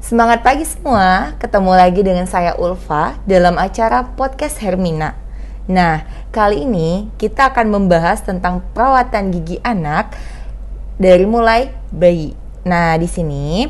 Semangat pagi semua, ketemu lagi dengan saya Ulfa dalam acara Podcast Hermina. Nah, kali ini kita akan membahas tentang perawatan gigi anak dari mulai bayi. Nah, di sini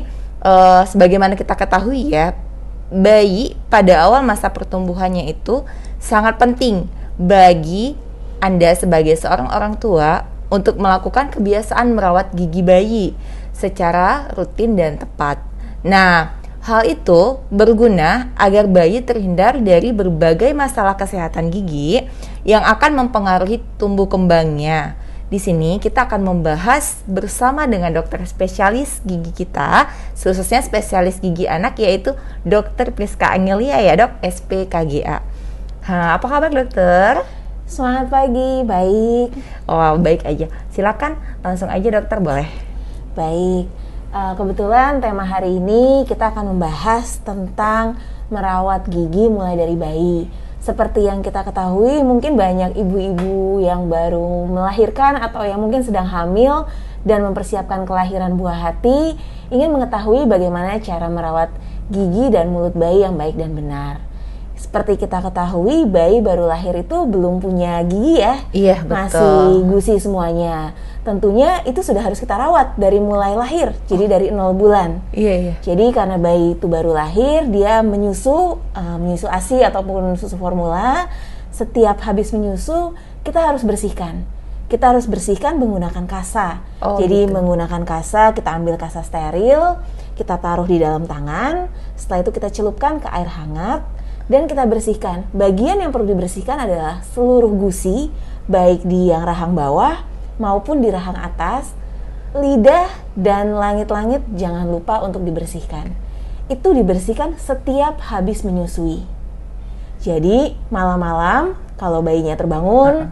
sebagaimana kita ketahui ya, bayi pada awal masa pertumbuhannya itu sangat penting bagi Anda sebagai seorang orang tua untuk melakukan kebiasaan merawat gigi bayi secara rutin dan tepat. Nah, hal itu berguna agar bayi terhindar dari berbagai masalah kesehatan gigi yang akan mempengaruhi tumbuh kembangnya. Di sini kita akan membahas bersama dengan dokter spesialis gigi kita, khususnya spesialis gigi anak, yaitu Dr. Priska Angelia ya dok, SPKGA. Apa kabar dokter? Semangat pagi, baik. Oh baik aja, silakan langsung aja dokter boleh. Baik, kebetulan tema hari ini kita akan membahas tentang merawat gigi mulai dari bayi. Seperti yang kita ketahui, mungkin banyak ibu-ibu yang baru melahirkan atau yang mungkin sedang hamil dan mempersiapkan kelahiran buah hati, ingin mengetahui bagaimana cara merawat gigi dan mulut bayi yang baik dan benar. Seperti kita ketahui, bayi baru lahir itu belum punya gigi ya. Iya, betul. Masih gusi semuanya. Tentunya itu sudah harus kita rawat dari mulai lahir, jadi dari 0 bulan. Iya. Jadi karena bayi itu baru lahir, dia menyusu ASI ataupun susu formula. Setiap habis menyusu, kita harus bersihkan. Kita harus bersihkan menggunakan kasa. Jadi menggunakan kasa, kita ambil kasa steril, kita taruh di dalam tangan. Setelah itu kita celupkan ke air hangat dan kita bersihkan. Bagian yang perlu dibersihkan adalah seluruh gusi, baik di yang rahang bawah maupun di rahang atas, lidah dan langit-langit jangan lupa untuk dibersihkan. Itu dibersihkan setiap habis menyusui. Jadi malam-malam kalau bayinya terbangun,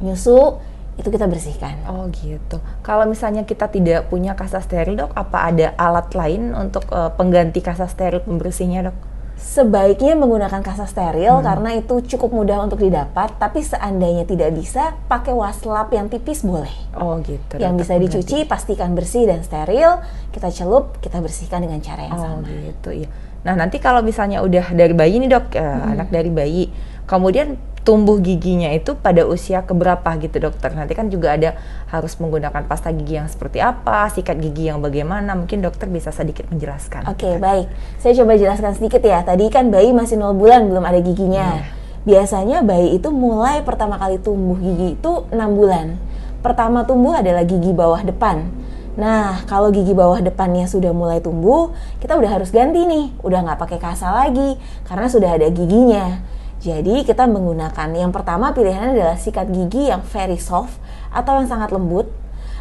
nyusu, itu kita bersihkan. Oh gitu. Kalau misalnya kita tidak punya kasa steril dok, apa ada alat lain untuk pengganti kasa steril pembersihnya dok? Sebaiknya menggunakan kasa steril karena itu cukup mudah untuk didapat. Tapi seandainya tidak bisa, pakai waslap yang tipis boleh. Oh gitu. Yang bisa dicuci, pastikan bersih dan steril. Kita celup, kita bersihkan dengan cara yang sama. Oh gitu iya. Nah nanti kalau misalnya udah dari bayi nih dok, anak dari bayi, kemudian tumbuh giginya itu pada usia keberapa gitu dokter? Nanti kan juga ada harus menggunakan pasta gigi yang seperti apa, sikat gigi yang bagaimana, mungkin dokter bisa sedikit menjelaskan. Oke, baik. Saya coba jelaskan sedikit ya. Tadi kan bayi masih 0 bulan, belum ada giginya. Biasanya bayi itu mulai pertama kali tumbuh gigi itu 6 bulan. Pertama tumbuh adalah gigi bawah depan. Nah, kalau gigi bawah depannya sudah mulai tumbuh, kita udah harus ganti nih. Udah nggak pakai kasa lagi, karena sudah ada giginya. Jadi kita menggunakan yang pertama pilihannya adalah sikat gigi yang very soft atau yang sangat lembut.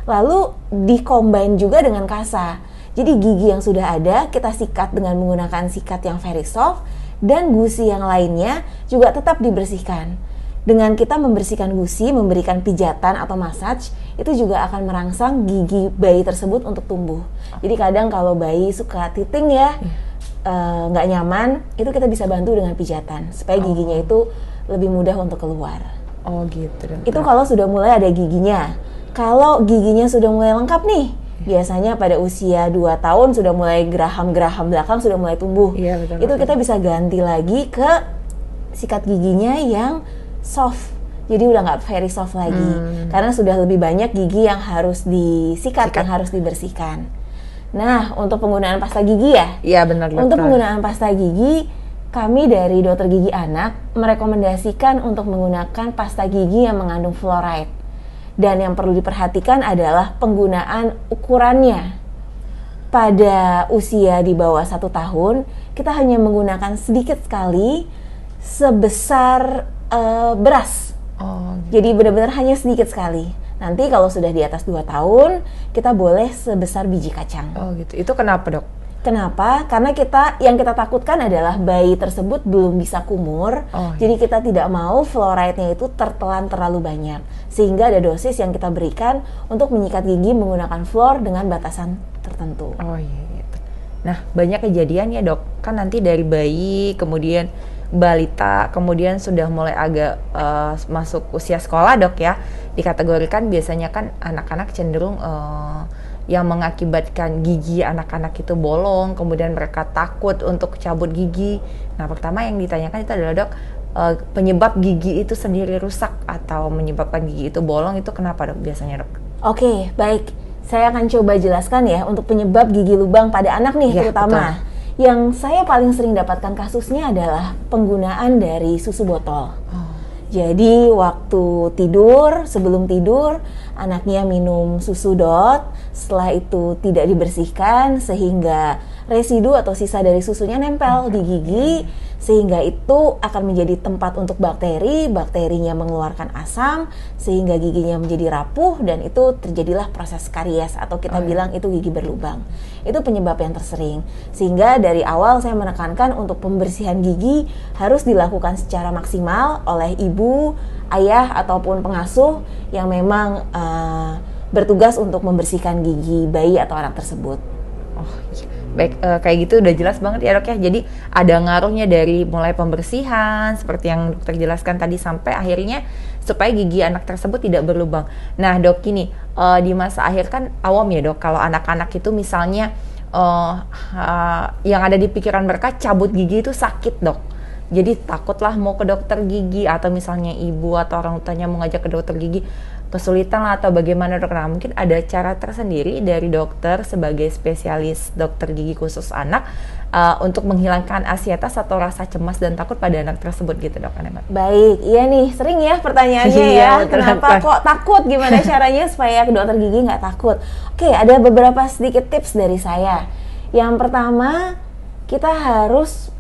Lalu di-combine juga dengan kasa. Jadi gigi yang sudah ada kita sikat dengan menggunakan sikat yang very soft dan gusi yang lainnya juga tetap dibersihkan. Dengan kita membersihkan gusi, memberikan pijatan atau massage, itu juga akan merangsang gigi bayi tersebut untuk tumbuh. Jadi kadang kalau bayi suka titing ya, nggak nyaman, itu kita bisa bantu dengan pijatan supaya giginya itu lebih mudah untuk keluar. Oh gitu. Itu kalau sudah mulai ada giginya. Kalau giginya sudah mulai lengkap nih, biasanya pada usia 2 tahun sudah mulai geraham-geraham belakang sudah mulai tumbuh. Iya, betul, itu kita bisa ganti lagi ke sikat giginya yang soft. Jadi udah nggak very soft lagi, karena sudah lebih banyak gigi yang harus disikat, yang harus dibersihkan. Nah, untuk penggunaan pasta gigi ya? Iya benar. Untuk penggunaan pasta gigi, kami dari dokter gigi anak merekomendasikan untuk menggunakan pasta gigi yang mengandung fluoride. Dan yang perlu diperhatikan adalah penggunaan ukurannya. Pada usia di bawah 1 tahun, kita hanya menggunakan sedikit sekali sebesar beras. Jadi benar-benar hanya sedikit sekali. Nanti kalau sudah di atas 2 tahun, kita boleh sebesar biji kacang. Oh gitu. Itu kenapa dok? Kenapa? Karena yang kita takutkan adalah bayi tersebut belum bisa kumur. Jadi kita tidak mau fluoride-nya itu tertelan terlalu banyak. Sehingga ada dosis yang kita berikan untuk menyikat gigi menggunakan fluor dengan batasan tertentu. Oh iya gitu. Nah banyak kejadian ya dok, kan nanti dari bayi kemudian balita kemudian sudah mulai agak masuk usia sekolah dok ya, dikategorikan biasanya kan anak-anak cenderung yang mengakibatkan gigi anak-anak itu bolong, kemudian mereka takut untuk cabut gigi. Nah, pertama yang ditanyakan itu adalah dok, penyebab gigi itu sendiri rusak atau menyebabkan gigi itu bolong itu kenapa dok biasanya dok? Oke, baik. Saya akan coba jelaskan ya untuk penyebab gigi lubang pada anak nih terutama. Betul. Yang saya paling sering dapatkan kasusnya adalah penggunaan dari susu botol. Jadi waktu tidur, sebelum tidur, anaknya minum susu DOT, setelah itu tidak dibersihkan sehingga residu atau sisa dari susunya nempel di gigi, sehingga itu akan menjadi tempat untuk bakteri, bakterinya mengeluarkan asam, sehingga giginya menjadi rapuh dan itu terjadilah proses karies atau kita bilang itu gigi berlubang. Itu penyebab yang tersering. Sehingga dari awal saya menekankan untuk pembersihan gigi harus dilakukan secara maksimal oleh ibu, ayah ataupun pengasuh yang memang bertugas untuk membersihkan gigi bayi atau anak tersebut. Oh, baik, kayak gitu udah jelas banget ya dok ya. Jadi ada ngaruhnya dari mulai pembersihan seperti yang dokter jelaskan tadi sampai akhirnya supaya gigi anak tersebut tidak berlubang. Nah dok, gini, di masa akhir kan awam ya dok, kalau anak-anak itu misalnya yang ada di pikiran mereka cabut gigi itu sakit dok. Jadi takutlah mau ke dokter gigi, atau misalnya ibu atau orang tuanya mau ngajak ke dokter gigi kesulitan lah atau bagaimana dok. Nah mungkin ada cara tersendiri dari dokter sebagai spesialis dokter gigi khusus anak untuk menghilangkan ansietas atau rasa cemas dan takut pada anak tersebut gitu dok. Baik, iya nih sering ya pertanyaannya ya, kenapa kok takut, gimana caranya supaya ke dokter gigi nggak takut. Oke, ada beberapa sedikit tips dari saya. Yang pertama, kita harus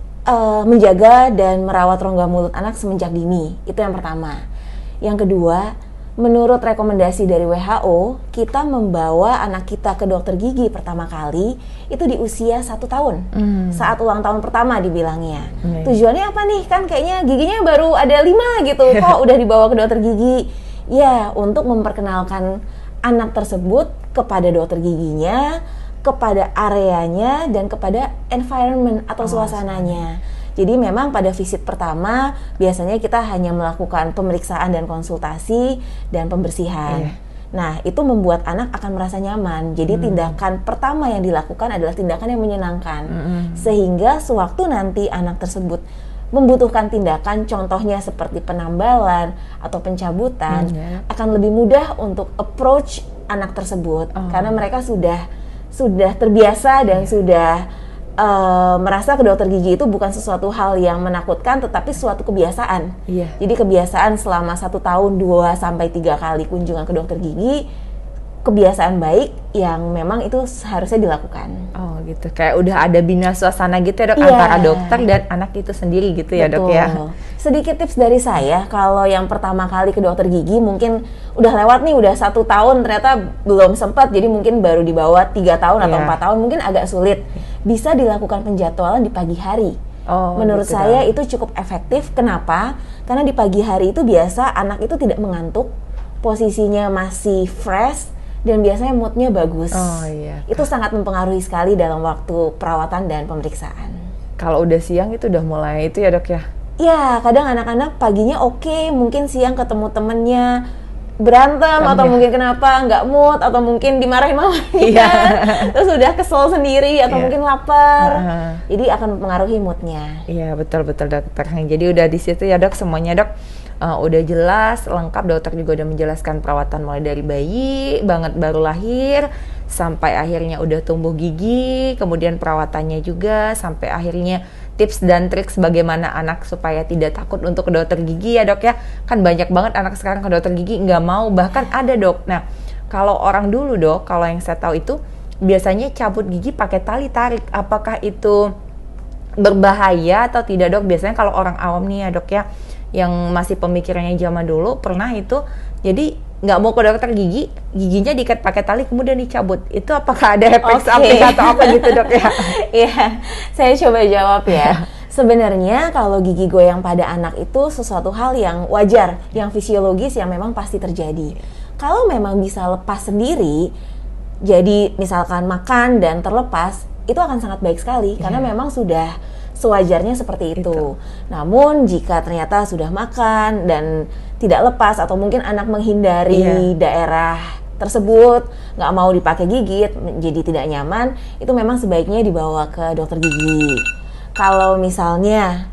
menjaga dan merawat rongga mulut anak semenjak dini, itu yang pertama. Yang kedua, menurut rekomendasi dari WHO, kita membawa anak kita ke dokter gigi pertama kali itu di usia 1 tahun, saat ulang tahun pertama dibilangnya. Tujuannya apa nih? Kan kayaknya giginya baru ada 5 gitu, kok udah dibawa ke dokter gigi? Ya, untuk memperkenalkan anak tersebut kepada dokter giginya, kepada areanya, dan kepada environment atau suasananya. Jadi memang pada visit pertama biasanya kita hanya melakukan pemeriksaan dan konsultasi dan pembersihan. Nah, itu membuat anak akan merasa nyaman. Jadi tindakan pertama yang dilakukan adalah tindakan yang menyenangkan. Sehingga sewaktu nanti anak tersebut membutuhkan tindakan, contohnya seperti penambalan atau pencabutan, akan lebih mudah untuk approach anak tersebut karena mereka sudah terbiasa dan sudah merasa ke dokter gigi itu bukan sesuatu hal yang menakutkan, tetapi suatu kebiasaan. Jadi kebiasaan selama 1 tahun 2 sampai 3 kali kunjungan ke dokter gigi, kebiasaan baik yang memang itu seharusnya dilakukan. Oh gitu, kayak udah ada bina suasana gitu ya dok, antara dokter dan anak itu sendiri gitu ya. Betul. Dok ya. Sedikit tips dari saya, kalau yang pertama kali ke dokter gigi mungkin udah lewat nih, udah 1 tahun ternyata belum sempat, jadi mungkin baru dibawa 3 tahun atau 4 tahun, mungkin agak sulit. Bisa dilakukan penjadwalan di pagi hari. Menurut gitu saya itu cukup efektif. Kenapa? Karena di pagi hari itu biasa anak itu tidak mengantuk, posisinya masih fresh, dan biasanya moodnya bagus. Itu sangat mempengaruhi sekali dalam waktu perawatan dan pemeriksaan. Kalau udah siang itu udah mulai itu ya dok ya? Ya, kadang anak-anak paginya oke, mungkin siang ketemu temennya berantem atau mungkin kenapa nggak mood atau mungkin dimarahin mamanya, terus udah kesel sendiri atau mungkin lapar, jadi akan mempengaruhi moodnya. Iya betul dokter. Jadi udah di situ ya dok semuanya dok. Udah jelas, lengkap, dokter juga udah menjelaskan perawatan mulai dari bayi banget baru lahir sampai akhirnya udah tumbuh gigi, kemudian perawatannya juga sampai akhirnya tips dan trik bagaimana anak supaya tidak takut untuk ke dokter gigi ya dok ya. Kan banyak banget anak sekarang ke dokter gigi nggak mau, bahkan ada dok. Nah kalau orang dulu dok, kalau yang saya tahu itu biasanya cabut gigi pakai tali tarik. Apakah itu berbahaya atau tidak dok? Biasanya kalau orang awam nih ya dok ya, yang masih pemikirannya zaman dulu pernah itu jadi nggak mau ke dokter gigi, giginya diikat pakai tali kemudian dicabut. Itu apakah ada efek samping atau apa gitu dok ya? Iya, saya coba jawab ya. Sebenarnya kalau gigi goyang pada anak itu sesuatu hal yang wajar, yang fisiologis, yang memang pasti terjadi. Kalau memang bisa lepas sendiri, jadi misalkan makan dan terlepas, itu akan sangat baik sekali karena memang sudah sewajarnya seperti itu. Namun jika ternyata sudah makan dan tidak lepas atau mungkin anak menghindari daerah tersebut, nggak mau dipakai gigit, jadi tidak nyaman, itu memang sebaiknya dibawa ke dokter gigi. Kalau misalnya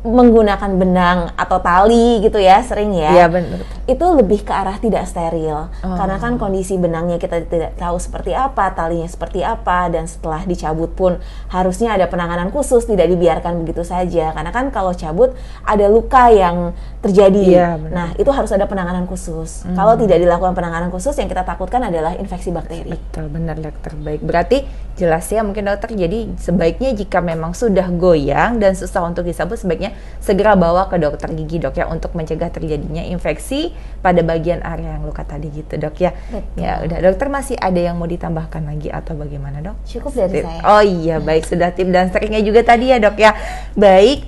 menggunakan benang atau tali gitu ya, sering ya. Iya benar. Itu lebih ke arah tidak steril. Karena kan kondisi benangnya kita tidak tahu seperti apa, talinya seperti apa, dan setelah dicabut pun harusnya ada penanganan khusus, tidak dibiarkan begitu saja. Karena kan kalau cabut ada luka yang terjadi. Iya, benar. Nah, itu harus ada penanganan khusus. Kalau tidak dilakukan penanganan khusus, yang kita takutkan adalah infeksi bakteri. Betul, benar dokter. Baik, berarti jelas ya mungkin dokter, jadi sebaiknya jika memang sudah goyang dan susah untuk disabut, sebaiknya segera bawa ke dokter gigi dok ya, untuk mencegah terjadinya infeksi pada bagian area yang luka tadi gitu dok ya. Betul. Ya udah, dokter masih ada yang mau ditambahkan lagi atau bagaimana dok? Cukup dari saya. Oh iya, baik, sudah tip dan triknya juga tadi ya dok ya. Baik,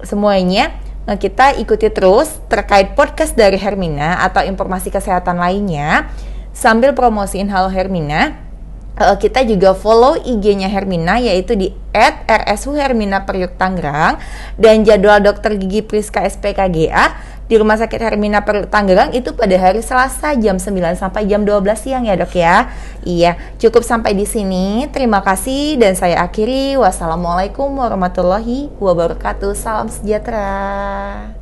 semuanya kita ikuti terus terkait podcast dari Hermina atau informasi kesehatan lainnya sambil promosiin Halo Hermina. Kita juga follow IG-nya Hermina, yaitu di @rsuhermina Priuk Tangerang, dan jadwal dokter gigi Priska SPKGA di Rumah Sakit Hermina Priuk Tangerang itu pada hari Selasa jam 9 sampai jam 12 siang ya dok ya. Iya, cukup sampai di sini. Terima kasih dan saya akhiri. Wassalamualaikum warahmatullahi wabarakatuh. Salam sejahtera.